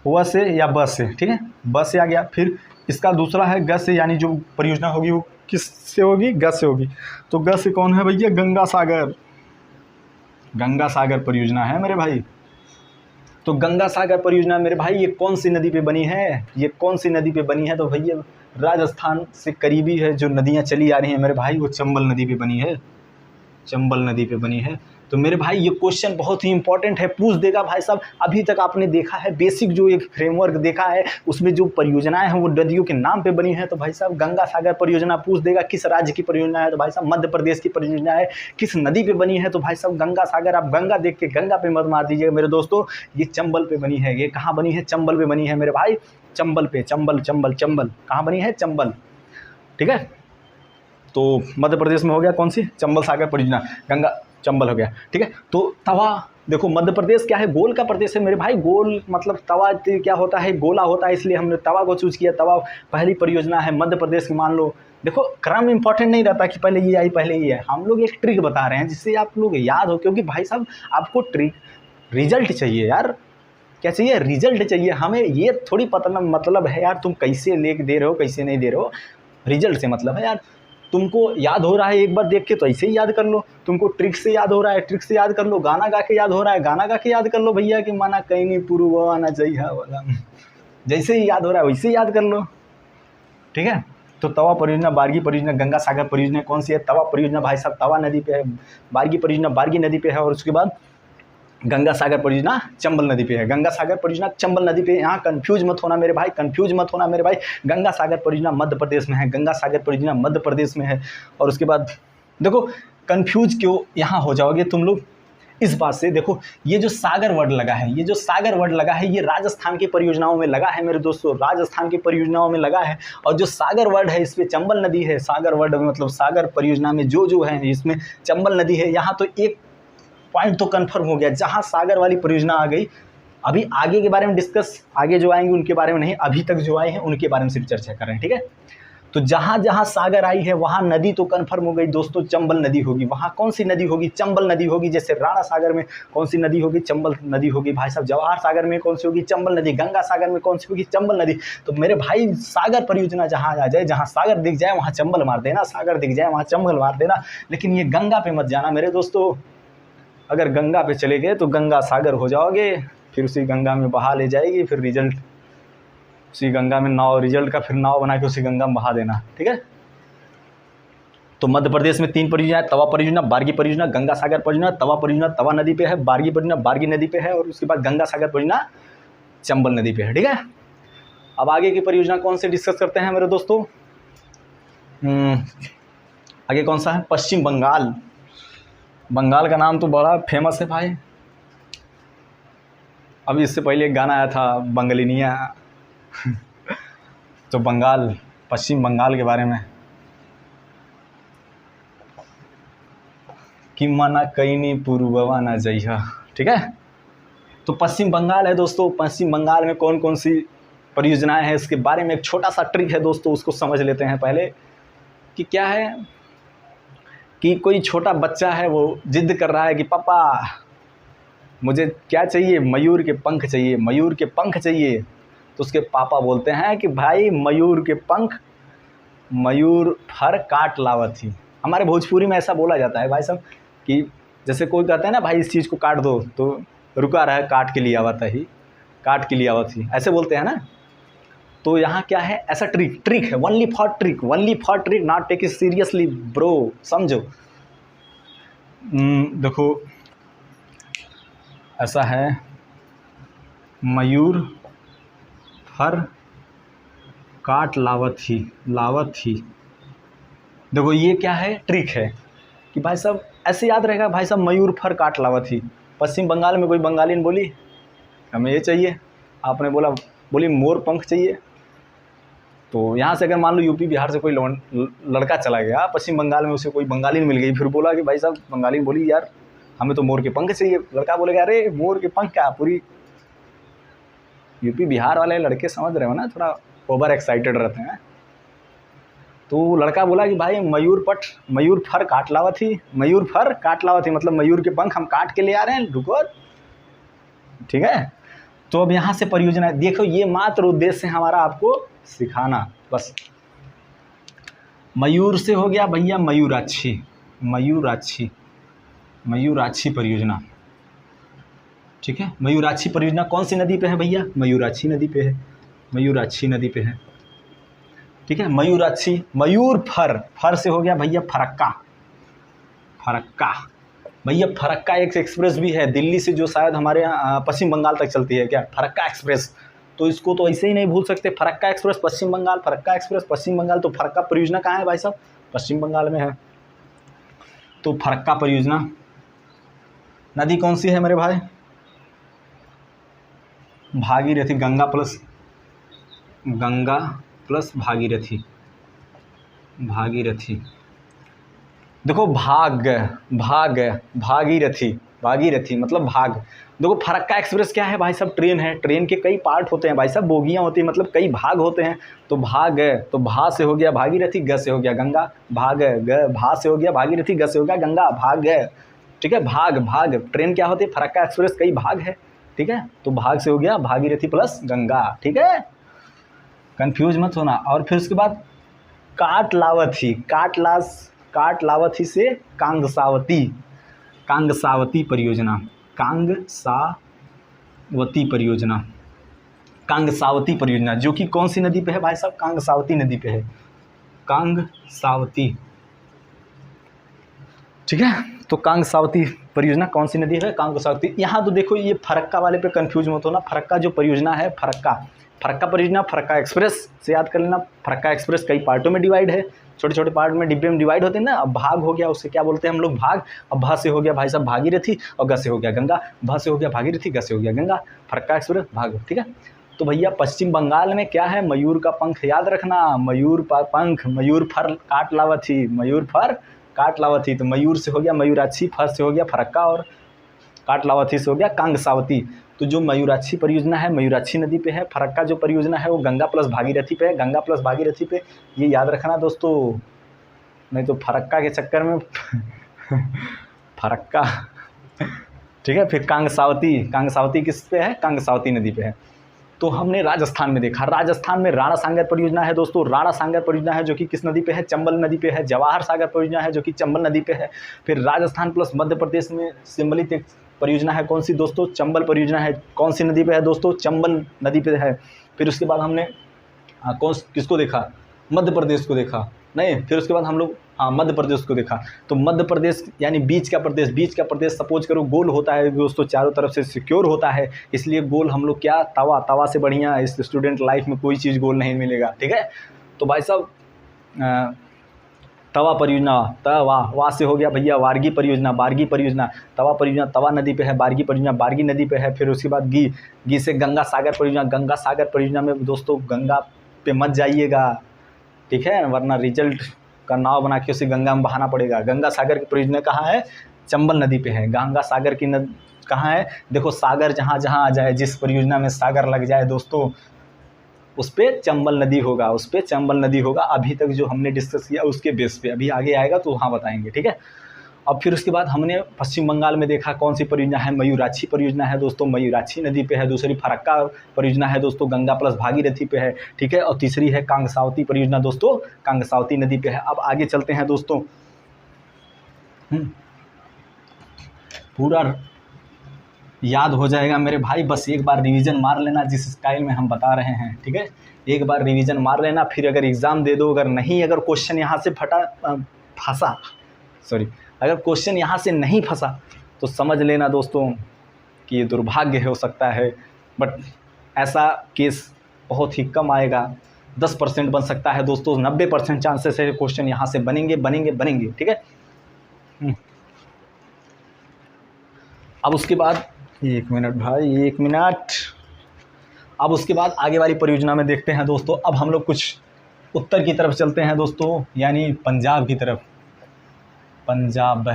व से या ब से, ठीक है, ब से आ गया। फिर इसका दूसरा है ग से, यानी जो परियोजना होगी वो किस से होगी, ग से होगी। तो ग से कौन है भैया, गंगा सागर, गंगा सागर परियोजना है मेरे भाई। तो गंगा सागर परियोजना मेरे भाई ये कौन सी नदी पे बनी है, ये कौन सी नदी पे बनी है, तो भैया राजस्थान से करीबी है जो नदियाँ चली आ रही हैं मेरे भाई, वो चंबल नदी पे बनी है, चंबल नदी पे बनी है। तो मेरे भाई ये क्वेश्चन बहुत ही इंपॉर्टेंट है, पूछ देगा भाई साहब। अभी तक आपने देखा है बेसिक जो एक फ्रेमवर्क देखा है, उसमें जो परियोजनाएं हैं वो नदियों के नाम पे बनी है। तो भाई साहब गंगा सागर परियोजना पूछ देगा किस राज्य की परियोजना है, तो भाई साहब मध्य प्रदेश की परियोजना है। किस नदी पे बनी है, तो भाई साहब गंगा सागर। आप गंगा देख के गंगा पे मत मार दीजिएगा मेरे दोस्तों, ये चंबल पे बनी है। ये कहाँ बनी है, चंबल पे बनी है मेरे भाई, चंबल पे, चंबल चंबल चंबल कहाँ बनी है, चंबल, ठीक है। तो मध्य प्रदेश में हो गया कौन सी, चंबल सागर परियोजना, गंगा चंबल हो गया, ठीक है। तो तवा, देखो मध्य प्रदेश क्या है, गोल का प्रदेश है मेरे भाई, गोल मतलब तवा क्या होता है, गोला होता है, इसलिए हमने तवा को चूज किया। तवा पहली परियोजना है मध्य प्रदेश की, मान लो। देखो क्रम इंपॉर्टेंट नहीं रहता कि पहले ये आई पहले ये है, हम लोग एक ट्रिक बता रहे हैं जिससे आप लोग याद हो, क्योंकि भाई साहब आपको ट्रिक रिजल्ट चाहिए यार, क्या चाहिए, रिजल्ट चाहिए। हमें ये थोड़ी पता मतलब है यार तुम कैसे लेके दे रहे हो कैसे नहीं दे रहे हो, रिजल्ट से मतलब है यार। तुमको याद हो रहा है एक बार देख के तो ऐसे ही याद कर लो, तुमको ट्रिक से याद हो रहा है ट्रिक से याद कर लो, गाना गा के याद हो रहा है गाना गा के याद कर लो भैया कि माना कहीं नहीं पूर्व आना चाहिए वाला, जैसे ही याद हो रहा है वैसे ही याद कर लो, ठीक है। तो तवा परियोजना, बारगी परियोजना, गंगा सागर परियोजना कौन सी है, तवा परियोजना भाई साहब तवा नदी पे है, बारगी परियोजना बारगी नदी पे है, और उसके बाद गंगा सागर परियोजना चंबल नदी पे है, गंगा सागर परियोजना चंबल नदी पे। यहाँ कंफ्यूज मत होना मेरे भाई, कंफ्यूज मत होना मेरे भाई। गंगा सागर परियोजना मध्य प्रदेश में है, गंगा सागर परियोजना मध्य प्रदेश में है। और उसके बाद देखो कंफ्यूज क्यों यहाँ हो जाओगे तुम लोग इस बात से, देखो ये जो सागर वर्ड लगा है, ये जो सागर वर्ड लगा है ये राजस्थान की परियोजनाओं में लगा है मेरे दोस्तों, राजस्थान की परियोजनाओं में लगा है। और जो सागर वर्ड है इस पे चंबल नदी है, सागर वर्ड मतलब सागर परियोजना में जो है इसमें चंबल नदी है। यहाँ तो एक पॉइंट तो कंफर्म हो गया, जहाँ सागर वाली परियोजना आ गई। अभी आगे के बारे में डिस्कस, आगे जो आएंगे उनके बारे में नहीं, अभी तक जो आए हैं उनके बारे में सिर्फ चर्चा कर रहे हैं, ठीक है। तो जहाँ जहाँ सागर आई है वहाँ नदी तो कंफर्म हो गई दोस्तों, चंबल नदी होगी। वहाँ कौन सी नदी होगी, चंबल नदी होगी। जैसे राणा सागर में कौन सी नदी होगी, चंबल नदी होगी भाई साहब। जवाहर सागर में कौन सी होगी, चंबल नदी। गंगा सागर में कौन सी होगी, चंबल नदी। तो मेरे भाई सागर परियोजना जहाँ आ जाए, जहाँ सागर दिख जाए वहाँ चंबल मार देना, सागर दिख जाए वहाँ चंबल मार देना। लेकिन ये गंगा पे मत जाना मेरे दोस्तों, अगर गंगा पे चले गए तो गंगा सागर हो जाओगे, फिर उसी गंगा में बहा ले जाएगी, फिर रिजल्ट उसी गंगा में नाव, रिजल्ट का फिर नाव बना के उसी गंगा में बहा देना, ठीक है। तो मध्य प्रदेश में 3 परियोजना है, तवा परियोजना, बारगी परियोजना, गंगा सागर परियोजना। तवा परियोजना तवा नदी पे है, बारगी परियोजना बारगी नदी पे है, और उसके बाद गंगा सागर परियोजना चंबल नदी पे है, ठीक है। अब आगे की परियोजना कौन से डिस्कस करते हैं मेरे दोस्तों, आगे कौन सा है, पश्चिम बंगाल। बंगाल का नाम तो बड़ा फेमस है भाई, अभी इससे पहले एक गाना आया था बंगलिनिया तो बंगाल, पश्चिम बंगाल के बारे में कि मना कहीं नहीं पूर्ववा ना जइहा, ठीक है। तो पश्चिम बंगाल है दोस्तों, पश्चिम बंगाल में कौन कौन सी परियोजनाएं हैं इसके बारे में एक छोटा सा ट्रिक है दोस्तों, उसको समझ लेते हैं पहले कि क्या है। कि कोई छोटा बच्चा है वो जिद कर रहा है कि पापा मुझे क्या चाहिए, मयूर के पंख चाहिए, मयूर के पंख चाहिए। तो उसके पापा बोलते हैं कि भाई मयूर के पंख मयूर फर काट लावत ही। हमारे भोजपुरी में ऐसा बोला जाता है भाई साहब कि जैसे कोई कहता है ना भाई इस चीज़ को काट दो, तो रुका रहा काट के लिए आवत ही, काट के लिए आवत ही, ऐसे बोलते हैं ना। तो यहाँ क्या है, ऐसा ट्रिक है, only for trick, not take it seriously bro, समझो। देखो ऐसा है, मयूर फर काट लावत ही। देखो ये क्या है, ट्रिक है कि भाई साहब ऐसे याद रहेगा, भाई साहब मयूर फर काट लावत ही। पश्चिम बंगाल में कोई बंगाली ने बोली हमें ये चाहिए, आपने बोली मोर पंख चाहिए। तो यहाँ से अगर मान लो यूपी बिहार से कोई लड़का चला गया पश्चिम बंगाल में, उसे कोई बंगाली मिल गई, फिर बोला कि भाई साहब बंगाली बोली यार हमें तो मोर के पंख चाहिए। लड़का बोलेगा अरे मोर के पंख क्या, पूरी यूपी बिहार वाले लड़के समझ रहे हो ना, थोड़ा ओवर एक्साइटेड रहते हैं। तो लड़का बोला कि भाई मयूर फर काट लावथी, मयूर फर काट लावथी मतलब मयूर के पंख हम काट के ले आ रहे हैं, रुको। ठीक है, तो अब यहाँ से परियोजना देखो, ये मात्र उद्देश्य है हमारा आपको सिखाना बस। मयूर से हो गया भैया मयूराक्षी, मयूराक्षी, मयूराक्षी परियोजना। ठीक है, मयूराक्षी परियोजना कौन सी नदी पे है भैया? मयूराक्षी नदी पे है, मयूराक्षी नदी पे है। ठीक है, मयूराक्षी। मयूर फर, फर से हो गया भैया फरक्का, फरक्का भैया। फरक्का एक एक्सप्रेस भी है दिल्ली से जो शायद हमारे यहाँ पश्चिम बंगाल तक चलती है क्या, फरक्का एक्सप्रेस। तो इसको तो ऐसे ही नहीं भूल सकते, फरक्का एक्सप्रेस पश्चिम बंगाल, फरक्का एक्सप्रेस पश्चिम बंगाल। तो फरक्का परियोजना कहाँ है भाई साहब? पश्चिम बंगाल में है। तो फरक्का परियोजना नदी कौन सी है मेरे भाई? भागीरथी, गंगा प्लस भागीरथी, भागीरथी। देखो भागीरथी, भागीरथी मतलब भाग। देखो फरक्का एक्सप्रेस क्या है भाई साहब? ट्रेन है, ट्रेन के कई पार्ट होते हैं भाई साहब, बोगियाँ होती हैं, मतलब कई भाग होते हैं। तो भाग, तो भा से हो गया भागीरथी, ग से हो गया गंगा, भाग, ग, भा से हो गया भागीरथी, ग से हो गया गंगा, भाग। ठीक है, भाग ट्रेन क्या होती है? फरक्का एक्सप्रेस कई भाग है। ठीक है, तो भाग से हो गया भागीरथी प्लस गंगा। ठीक है, कंफ्यूज मत होना। और फिर उसके बाद काटलावथी, काटलावथी से कांगसावती, कांगसावती परियोजना, कांगसावती परियोजना, कांगसावती परियोजना जो कि कौन सी नदी पे है भाई साहब? कांगसावती नदी पे है, कांगसावती। ठीक है, तो कांगसावती परियोजना कौन सी नदी है? कांगसावती। यहाँ तो देखो ये फरक्का वाले पे कंफ्यूज मत होना। फरक्का जो परियोजना है, फरक्का परियोजना फरक्का एक्सप्रेस से याद कर लेना। फरक्का एक्सप्रेस कई पार्टों में डिवाइड है, छोटे छोटे पार्ट में, डिब्बे में डिवाइड होते हैं ना। अब भाग हो गया, उससे क्या बोलते हैं हम लोग? भाग। अब भा से हो गया भाई साहब भागीरथी, और ग से हो गया गंगा, भा से हो गया भागीरथी, ग से हो गया गंगा, फरक्का एक्सप्रेस भाग। ठीक है, तो भैया पश्चिम बंगाल में क्या है? मयूर का पंख याद रखना, मयूर पंख, मयूर फर काट लावथी, मयूर फर काट लावथी। तो मयूर से हो गया मयूराक्षी, फर से हो गया फरक्का, और काट लावथी से हो गया कांगसावती। तो जो मयूराक्षी परियोजना है मयूराक्षी नदी पे है, फरक्का जो परियोजना है वो गंगा प्लस भागीरथी पे है, गंगा प्लस भागीरथी पे। ये याद रखना दोस्तों, नहीं तो फरक्का के चक्कर में फरक्का। ठीक है, फिर कांगसावती किस पे है? कांगसावती नदी पे है। तो हमने राजस्थान में देखा, राजस्थान में राणा सांगर परियोजना है दोस्तों, राणा सांगर परियोजना है जो कि किस नदी पे है? चंबल नदी पे है। जवाहर सागर परियोजना है जो कि चंबल नदी पे है। फिर राजस्थान प्लस मध्य प्रदेश में सम्मिलित एक परियोजना है, कौन सी दोस्तों? चंबल परियोजना है। कौन सी नदी पे है दोस्तों? चंबल नदी पे है। फिर उसके बाद हमने किसको देखा? मध्य प्रदेश को देखा नहीं, फिर उसके बाद हम लोग मध्य प्रदेश को देखा। तो मध्य प्रदेश यानी बीच का प्रदेश सपोज करो गोल होता है दोस्तों, चारों तरफ से सिक्योर होता है, इसलिए गोल हम लोग क्या? तवा से बढ़िया इस स्टूडेंट लाइफ में कोई चीज़ गोल नहीं मिलेगा। ठीक है, तो भाई साहब तवा परियोजना, वा से हो गया भैया वारगी परियोजना, बारगी परियोजना। तवा परियोजना तवा नदी पे है, बारगी परियोजना बारगी नदी पे है। फिर उसके बाद गी से गंगा सागर परियोजना, गंगा सागर परियोजना में दोस्तों गंगा पे मत जाइएगा, ठीक है, वरना रिजल्ट का नाव बना के उसे गंगा में बहाना पड़ेगा। गंगा सागर की परियोजना कहाँ है? चंबल नदी पे है। गंगा सागर की नदी कहाँ है? देखो सागर जहाँ जहाँ आ जाए, जिस परियोजना में सागर लग जाए दोस्तों, उस पर चंबल नदी होगा, उस पर चंबल नदी होगा। अभी तक जो हमने डिस्कस किया उसके बेस पे, अभी आगे आएगा तो वहाँ बताएंगे। ठीक है, अब फिर उसके बाद हमने पश्चिम बंगाल में देखा कौन सी परियोजना है? मयूराक्षी परियोजना है दोस्तों, मयूराक्षी नदी पे है। दूसरी फरक्का परियोजना है दोस्तों, गंगा प्लस भागीरथी पे है। ठीक है, और तीसरी है कांगसावती परियोजना दोस्तों, कांगसावती नदी पे है। अब आगे चलते हैं दोस्तों, पूरा याद हो जाएगा मेरे भाई, बस एक बार रिवीजन मार लेना जिस स्टाइल में हम बता रहे हैं। ठीक है, एक बार रिवीजन मार लेना, फिर अगर एग्ज़ाम दे दो, अगर क्वेश्चन यहाँ से अगर क्वेश्चन यहाँ से नहीं फंसा तो समझ लेना दोस्तों कि ये दुर्भाग्य हो सकता है, बट ऐसा केस बहुत ही कम आएगा। 10% बन सकता है दोस्तों, 90% चांसेस है क्वेश्चन यहाँ से बनेंगे। ठीक है, अब उसके बाद एक मिनट अब उसके बाद आगे वाली परियोजना में देखते हैं दोस्तों। अब हम लोग कुछ उत्तर की तरफ चलते हैं दोस्तों, यानी पंजाब की तरफ। पंजाब,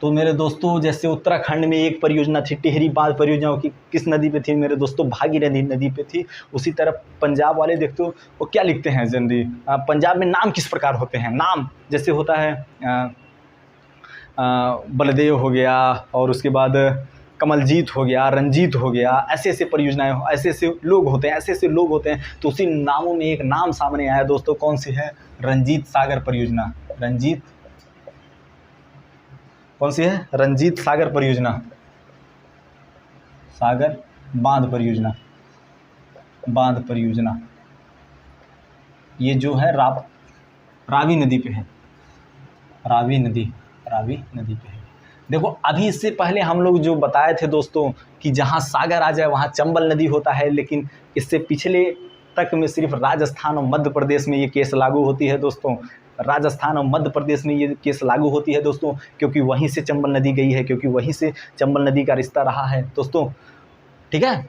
तो मेरे दोस्तों जैसे उत्तराखंड में एक परियोजना थी टिहरी बांध परियोजना, की किस नदी पे थी मेरे दोस्तों, भागीरथी नदी पे थी। उसी तरह पंजाब वाले देखते हो वो क्या लिखते हैं जनरली, पंजाब में नाम किस प्रकार होते हैं, नाम जैसे होता है बलदेव हो गया, और उसके बाद कमलजीत हो गया, रंजीत हो गया, ऐसे ऐसे परियोजनाएं, ऐसे ऐसे लोग होते हैं, ऐसे ऐसे लोग होते हैं। तो उसी नामों में एक नाम सामने आया दोस्तों, कौन सी है, रंजीत सागर परियोजना। रंजीत कौन सी है, रंजीत सागर परियोजना, सागर बांध परियोजना, बांध परियोजना। ये जो है रावी नदी पे है, रावी नदी पे है। देखो अभी इससे पहले हम लोग जो बताए थे दोस्तों कि जहाँ सागर आ जाए वहाँ चंबल नदी होता है, लेकिन इससे पिछले तक में सिर्फ राजस्थान और मध्य प्रदेश में ये केस लागू होती है दोस्तों। राजस्थान और मध्य प्रदेश में ये केस लागू होती है दोस्तों, क्योंकि वहीं से चंबल नदी गई है, क्योंकि वहीं से चंबल नदी का रिश्ता रहा है दोस्तों, ठीक है।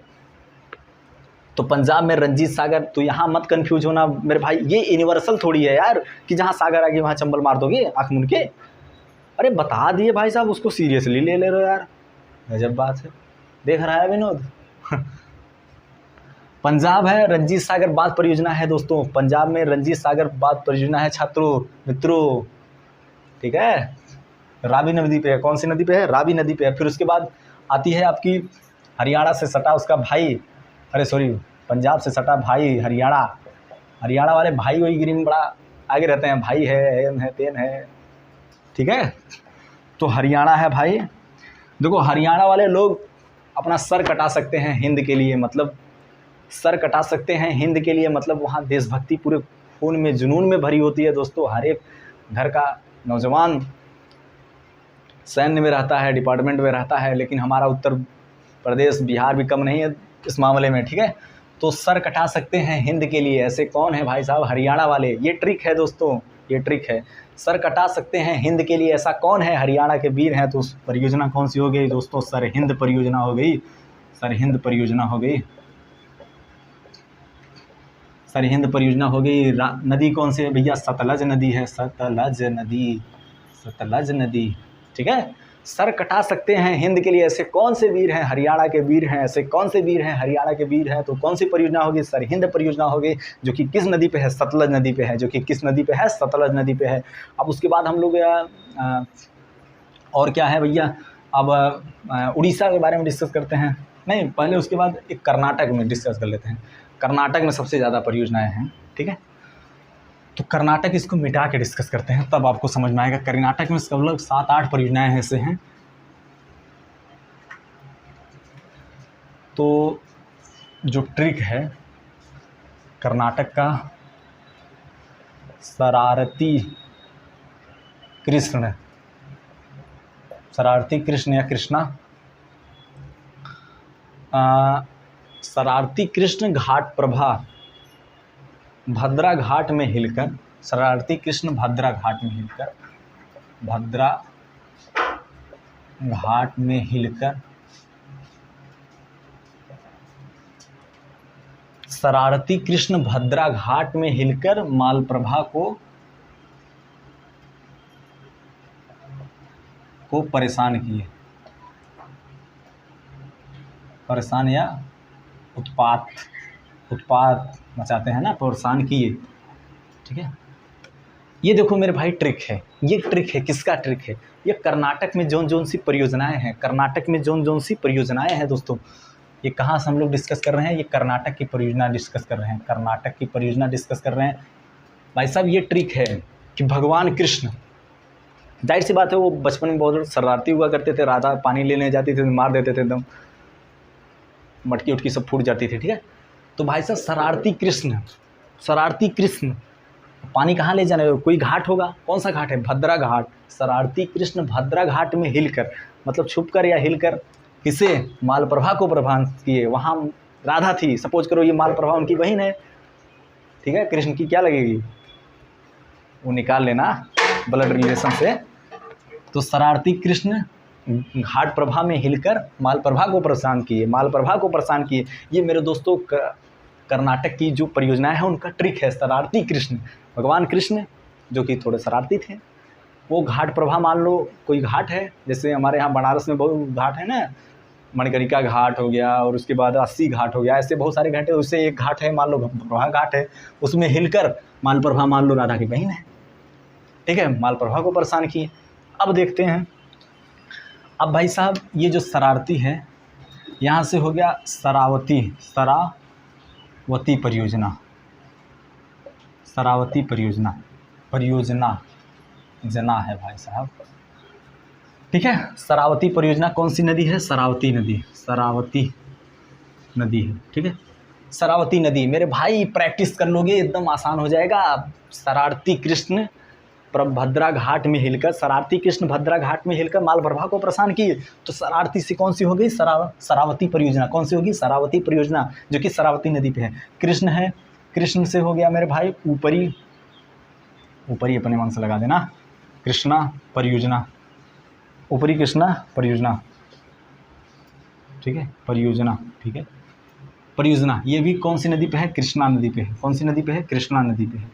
तो पंजाब में रंजीत सागर, तो यहाँ मत कंफ्यूज होना मेरे भाई, ये यूनिवर्सल थोड़ी है यार कि जहाँ सागर आ गई वहाँ चंबल मार दोगे आँख मुन के। अरे बता दिए भाई साहब, उसको सीरियसली ले रहे हो यार, गजब बात है। देख रहा है विनोद पंजाब है, रंजीत सागर बांध परियोजना है दोस्तों, पंजाब में रंजीत सागर बांध परियोजना है छात्रों मित्रों, ठीक है। रावी नदी पे है, कौन सी नदी पे है, रावी नदी पे है। फिर उसके बाद आती है आपकी हरियाणा से सटा उसका भाई, अरे सॉरी पंजाब से सटा भाई हरियाणा, हरियाणा वाले भाई वही गिरी में बड़ा आगे रहते हैं, भाई है एन है तेन है, ठीक है। तो हरियाणा है भाई। देखो हरियाणा वाले लोग अपना सर कटा सकते हैं हिंद के लिए, मतलब सर कटा सकते हैं हिंद के लिए, मतलब वहाँ देशभक्ति पूरे खून में जुनून में भरी होती है दोस्तों। हर एक घर का नौजवान सैन्य में रहता है, डिपार्टमेंट में रहता है, लेकिन हमारा उत्तर प्रदेश बिहार भी कम नहीं है इस मामले में, ठीक है। तो सर कटा सकते हैं हिंद के लिए, ऐसे कौन है भाई साहब, हरियाणा वाले। ये ट्रिक है दोस्तों, ये ट्रिक है, सर कटा सकते हैं हिंद के लिए, ऐसा कौन है, हरियाणा के वीर हैं। तो उस परियोजना कौन सी हो गई दोस्तों, सरहिंद परियोजना हो गई, सरहिंद परियोजना हो गई, सरहिंद परियोजना हो गई। नदी कौन सी है भैया, सतलज नदी है, सतलज नदी, सतलज नदी, ठीक है। सर कटा सकते हैं हिंद के लिए, ऐसे कौन से वीर हैं, हरियाणा के वीर हैं, ऐसे कौन से वीर हैं, हरियाणा के वीर हैं। तो कौन सी परियोजना होगी, सरहिंद परियोजना होगी, जो कि किस नदी पे है, सतलज नदी पे है, जो कि किस नदी पे है, सतलज नदी पे है। अब उसके बाद हम लोग और क्या है भैया, अब उड़ीसा के बारे में डिस्कस करते हैं, नहीं पहले उसके बाद एक कर्नाटक में डिस्कस कर लेते हैं। कर्नाटक में सबसे ज़्यादा परियोजनाएँ हैं, ठीक है। तो कर्नाटक इसको मिटा के डिस्कस करते हैं, तब आपको समझ में आएगा। कर्नाटक में लगभग 7-8 परियोजनाएं ऐसे हैं। तो जो ट्रिक है कर्नाटक का, शरारती कृष्ण, शरारती कृष्ण या कृष्णा, शरारती कृष्ण घाट प्रभा भद्रा घाट में हिलकर, शरारती कृष्ण भद्रा घाट में हिलकर, भद्रा घाट में हिलकर, शरारती कृष्ण भद्रा घाट में हिलकर मालप्रभा को परेशान किए, परेशान या उत्पात मचाते हैं ना, परेशान किए, ठीक है। ये देखो मेरे भाई ट्रिक है, ये ट्रिक है, किसका ट्रिक है, ये कर्नाटक में जोन सी परियोजनाएं हैं, कर्नाटक में जोन सी परियोजनाएं हैं दोस्तों। ये कहाँ से हम लोग डिस्कस कर रहे हैं, ये कर्नाटक की परियोजना डिस्कस कर रहे हैं, कर्नाटक की परियोजना डिस्कस कर रहे हैं भाई साहब। ये ट्रिक है कि भगवान कृष्ण, जाहिर सी बात है वो बचपन में बहुत शरारती हुआ करते थे, राधा पानी लेने जाती थी मार देते थे, एकदम मटकी उटकी सब फूट जाती थी, ठीक है। तो भाई साहब शरारती कृष्ण पानी कहाँ ले जाने, कोई घाट होगा, कौन सा घाट है, भद्रा घाट। शरारती कृष्ण भद्रा घाट में हिलकर, मतलब छुपकर या हिलकर, किसे, मालप्रभा को प्रभान किए। वहाँ राधा थी, सपोज करो ये मालप्रभा उनकी बहन है, ठीक है, कृष्ण की क्या लगेगी, वो निकाल लेना ब्लड रिलेशन से। तो शरारती कृष्ण घाट प्रभा में हिलकर मालप्रभा को परेशान किए, मालप्रभा को परेशान किए। ये मेरे दोस्तों कर्नाटक की जो परियोजनाएं हैं उनका ट्रिक है, शरारती कृष्ण, भगवान कृष्ण जो कि थोड़े शरारती थे, वो घाट प्रभा मान लो कोई घाट है, जैसे हमारे यहाँ बनारस में बहुत घाट है ना, मणिकर्णिका घाट हो गया और उसके बाद 80 घाट हो गया, ऐसे बहुत सारे घाट है। उससे एक घाट है मान लो प्रभा घाट है, उसमें हिलकर मालप्रभा मान लो राधा की बहन है, ठीक है, मालप्रभा को परेशान किए। अब देखते हैं, अब भाई साहब ये जो शरारती है यहाँ से हो गया शरावती, शरावती परियोजना, शरावती परियोजना, परियोजना जना है भाई साहब, ठीक है। शरावती परियोजना कौन सी नदी है? शरावती नदी, शरावती नदी है, ठीक है। शरावती नदी मेरे भाई प्रैक्टिस कर लोगे एकदम आसान हो जाएगा। शरारती कृष्ण भद्रा घाट में हिलकर, शरारती कृष्ण भद्रा घाट में हिलकर मालप्रभा को परेशान किए, तो शरारती से कौन सी हो गई? शरावती परियोजना। कौन सी होगी? शरावती परियोजना, जो कि शरावती नदी पे है। कृष्ण है, कृष्ण से हो गया मेरे भाई ऊपरी, ऊपरी अपने मन से लगा देना, कृष्णा परियोजना, ऊपरी कृष्णा परियोजना, ठीक है, परियोजना, ठीक है, परियोजना। ये भी कौन सी नदी पे है? कृष्णा नदी पे है। कौन सी नदी पे है? कृष्णा नदी पे है,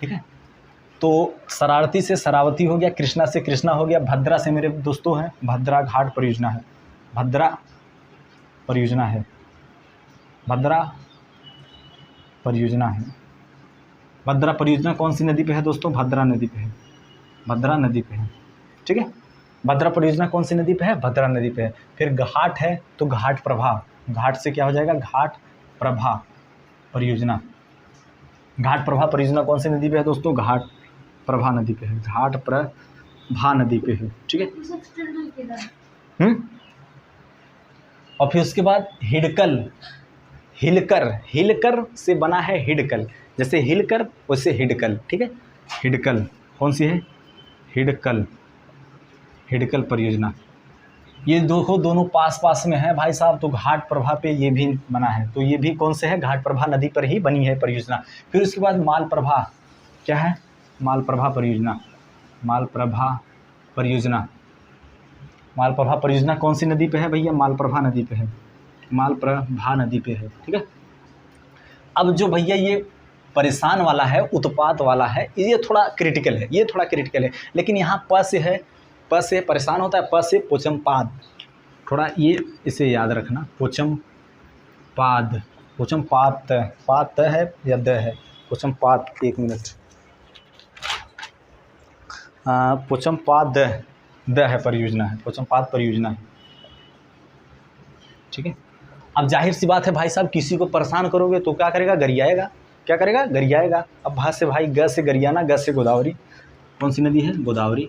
ठीक है। तो शरारती से शरावती हो गया, कृष्णा से कृष्णा हो गया, भद्रा से मेरे दोस्तों है भद्रा घाट परियोजना है, भद्रा परियोजना है, भद्रा परियोजना है। भद्रा परियोजना कौन सी नदी पे है दोस्तों? भद्रा नदी पे है, भद्रा नदी पे है, ठीक है। भद्रा परियोजना कौन सी नदी पे है? भद्रा नदी पे है। फिर घाट है तो घाट प्रभा, घाट से क्या हो जाएगा? घाट प्रभा परियोजना। घाट प्रभा परियोजना कौन सी नदी पे है दोस्तों? घाट प्रभा नदी पे है, घाट प्रभा नदी पे है, ठीक है। और फिर उसके बाद हिडकल, हिलकर, हिलकर से बना है हिडकल, जैसे हिलकर वैसे हिडकल, ठीक है। हिडकल कौन सी है? हिडकल, हिडकल परियोजना। ये दोनों पास पास में है भाई साहब, तो घाट प्रभा पे ये भी बना है, तो ये भी कौन से है? घाट प्रभा नदी पर ही बनी है परियोजना। फिर उसके बाद मालप्रभा, क्या है? मालप्रभा परियोजना, मालप्रभा परियोजना। मालप्रभा परियोजना कौन सी नदी पे है भैया? मालप्रभा नदी पे है, मालप्रभा नदी पे है, ठीक है। अब जो भैया ये परेशान वाला है, उत्पात वाला है, ये थोड़ा क्रिटिकल है, ये थोड़ा क्रिटिकल है, लेकिन यहाँ प से है, प से परेशान होता है, प से पोचमपाद, थोड़ा ये इसे याद रखना, पोचमपाद, पोचमपात, पात है या द है? पोचमपात, एक मिनट, पोचमपाद द है, परियोजना है, पोचमपाद परियोजना है, ठीक है। अब जाहिर सी बात है भाई साहब, किसी को परेशान करोगे तो क्या करेगा? गरियाएगा, क्या करेगा? गरियाएगा। अब भा से भाई, ग से गरियाना, ग से गोदावरी, कौन सी नदी है? गोदावरी।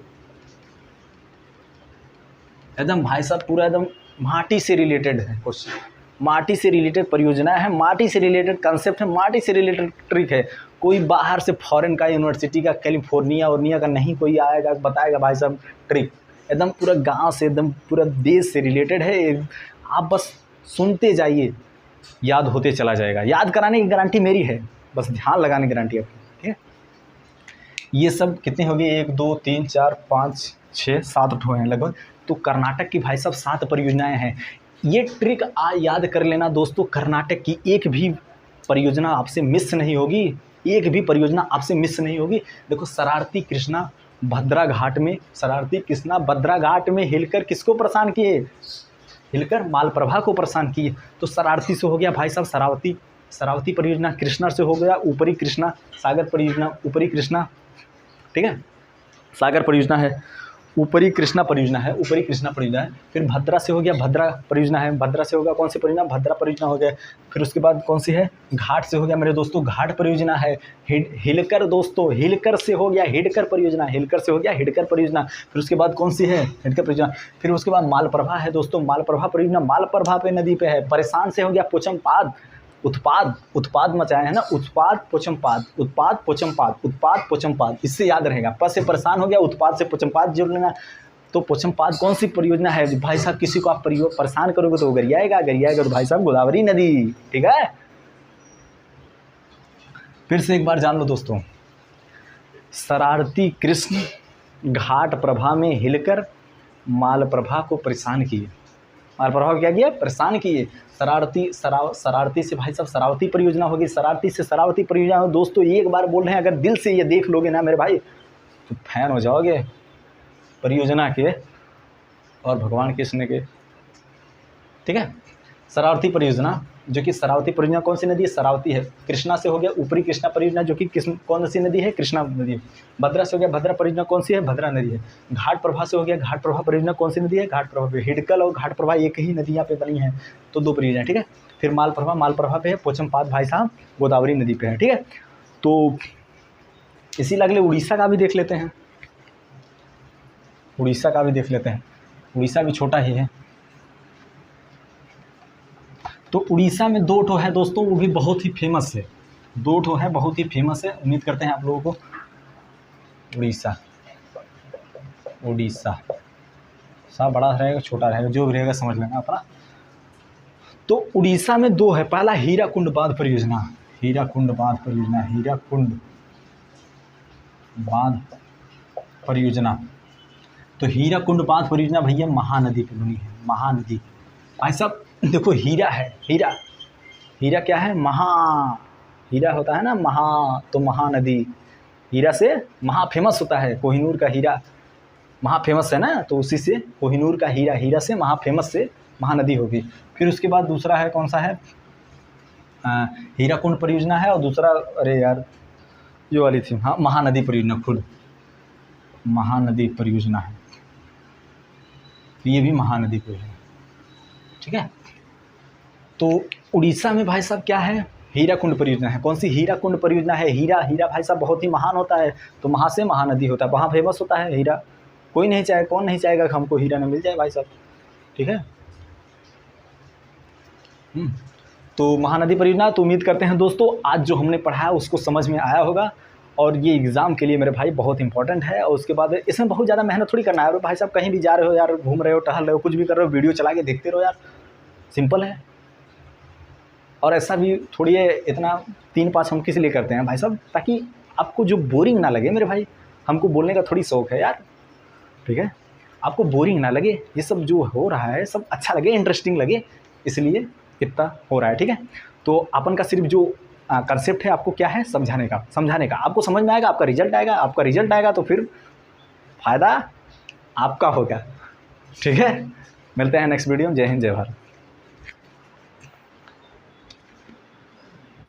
एकदम भाई साहब पूरा एकदम माटी से रिलेटेड है क्वेश्चन, माटी से रिलेटेड परियोजना है, माटी से रिलेटेड कंसेप्ट है, माटी से रिलेटेड ट्रिक है। कोई बाहर से फॉरेन का, यूनिवर्सिटी का, कैलिफोर्निया और का नहीं कोई आएगा बताएगा भाई साहब ट्रिक, एकदम पूरा गांव से, एकदम पूरा देश से रिलेटेड है। आप बस सुनते जाइए, याद होते चला जाएगा। याद कराने की गारंटी मेरी है, बस ध्यान लगाने की गारंटी आपकी, ठीक है। ये सब कितने हो गए? 1 2 3 4 5 6 7 ठो हैं लगभग। तो कर्नाटक की भाई साहब 7 परियोजनाएं हैं। ये ट्रिक याद कर लेना दोस्तों, कर्नाटक की एक भी परियोजना आपसे मिस नहीं होगी, एक भी परियोजना आपसे मिस नहीं होगी। देखो, शरारती कृष्णा भद्रा घाट में, शरारती कृष्णा भद्रा घाट में हिलकर किसको परेशान किए? हिलकर मालप्रभा को परेशान किए। तो शरारती से हो गया भाई साहब शरावती, शरावती परियोजना। कृष्णा से हो गया ऊपरी कृष्णा, सागर परियोजना, ऊपरी कृष्णा, ठीक है, सागर परियोजना है, ऊपरी कृष्णा परियोजना है, ऊपरी कृष्णा परियोजना है। फिर भद्रा से हो गया भद्रा परियोजना है, भद्रा से होगा कौन सी परियोजना? भद्रा परियोजना हो गया। फिर उसके बाद कौन सी है? घाट से हो गया मेरे दोस्तों, घाट परियोजना है। हिलकर दोस्तों, हिलकर से हो गया हिडकर परियोजना, हिलकर से हो गया हिडकर परियोजना। फिर उसके बाद कौन सी है? हिडकर परियोजना। फिर उसके बाद मालप्रभा है दोस्तों, मालप्रभा परियोजना, मालप्रभा पे नदी पे है। परेशान से हो गया पोचमपाद, उत्पाद, उत्पाद मचाए है ना, उत्पाद पोचमपाद, उत्पाद पोचमपाद, उत्पाद पोचमपाद, इससे याद रहेगा। प से परेशान हो गया, उत्पाद से पोचमपाद जोड़ लेना। तो पोचमपाद कौन सी परियोजना है भाई साहब? किसी को आप परेशान करोगे तो वो गरियाएगा, गरियाएगा तो भाई साहब गोदावरी नदी, ठीक है। फिर से एक बार जान लो दोस्तों, शरारती कृष्ण घाट प्रभा में हिलकर मालप्रभा को परेशान किए। मालप्रभा क्या किया? परेशान किए। शरारती से भाई साहब शरावती परियोजना होगी, शरारती से शरावती परियोजना हो। दोस्तों एक बार बोल रहे हैं, अगर दिल से ये देख लोगे ना मेरे भाई, तो फैन हो जाओगे परियोजना के और भगवान कृष्ण के। ठीक है। शरावती परियोजना, जो कि शरावती परियोजना कौन सी नदी है? शरावती है। कृष्णा से हो गया ऊपरी कृष्णा परियोजना, जो कि कौन सी नदी है? कृष्णा नदी है। भद्रा से हो गया भद्रा परियोजना, कौन सी है? भद्रा नदी है। घाट प्रभा से हो गया घाट प्रभा परियोजना, कौन सी नदी है? घाट प्रभा। हिडकल और घाट प्रभा एक ही नदी यहाँ पे बनी है, तो 2 परियोजना। ठीक है। फिर माल प्रभा पे है। पोचमपाद भाई साहब गोदावरी नदी पे है। ठीक है। तो इसी अगले उड़ीसा का भी देख लेते हैं। उड़ीसा का भी देख लेते हैं। उड़ीसा भी छोटा ही है। तो उड़ीसा में 2 ठो है दोस्तों, वो भी बहुत ही फेमस है। 2 ठो है, बहुत ही फेमस है। उम्मीद करते हैं आप लोगों को। उड़ीसा, उड़ीसा सा बड़ा रहेगा छोटा रहेगा जो भी रहेगा समझ लेना अपना। तो उड़ीसा में 2 है। पहला हीराकुंड बांध परियोजना, हीराकुंड बांध परियोजना, हीराकुंड बांध परियोजना। तो हीराकुंड बांध परियोजना भैया महानदी पे बनी है। महानदी भाई साहब देखो, हीरा है। हीरा, हीरा क्या है? हीरा होता है ना महा, तो महानदी हीरा से महा फेमस होता है। कोहिनूर का हीरा महा फेमस है ना, तो उसी से कोहिनूर का हीरा, हीरा से महा फेमस से महानदी होगी। फिर उसके बाद दूसरा है, कौन सा है? हीराकुंड परियोजना है, और दूसरा अरे यार ये वाली थी, हाँ महानदी परियोजना, खुद महानदी परियोजना है। ये भी महानदी परियोजना। ठीक है। तो उड़ीसा में भाई साहब क्या है? हीराकुंड परियोजना है। कौन सी? हीराकुंड परियोजना है। हीरा, हीरा भाई साहब बहुत ही महान होता है, तो महा से महानदी होता है, वहाँ फेमस होता है हीरा। कोई नहीं चाहे, कौन नहीं चाहेगा कि हमको हीरा न मिल जाए भाई साहब। ठीक है। तो महानदी परियोजना। तो उम्मीद करते हैं दोस्तों आज जो हमने पढ़ा है उसको समझ में आया होगा, और ये एग्ज़ाम के लिए मेरे भाई बहुत इंपॉर्टेंट है। और उसके बाद इसमें बहुत ज़्यादा मेहनत थोड़ी करना है। और भाई साहब कहीं भी जा रहे हो यार, घूम रहे हो, टहल रहे हो, कुछ भी कर रहे हो, वीडियो चला के देखते रहो यार, सिंपल है। और ऐसा भी थोड़ी है, इतना 3-5 हम किस लिए करते हैं भाई साहब? ताकि आपको जो बोरिंग ना लगे मेरे भाई। हमको बोलने का थोड़ी शौक है यार। ठीक है। आपको बोरिंग ना लगे, ये सब जो हो रहा है सब अच्छा लगे, इंटरेस्टिंग लगे, इसलिए इतना हो रहा है। ठीक है। तो अपन का सिर्फ जो कंसेप्ट है आपको क्या है? समझाने का। आपको समझ में आएगा, आपका रिजल्ट आएगा, तो फिर फ़ायदा आपका होगा। ठीक है। मिलते हैं नेक्स्ट वीडियो में। जय हिंद, जय भारत।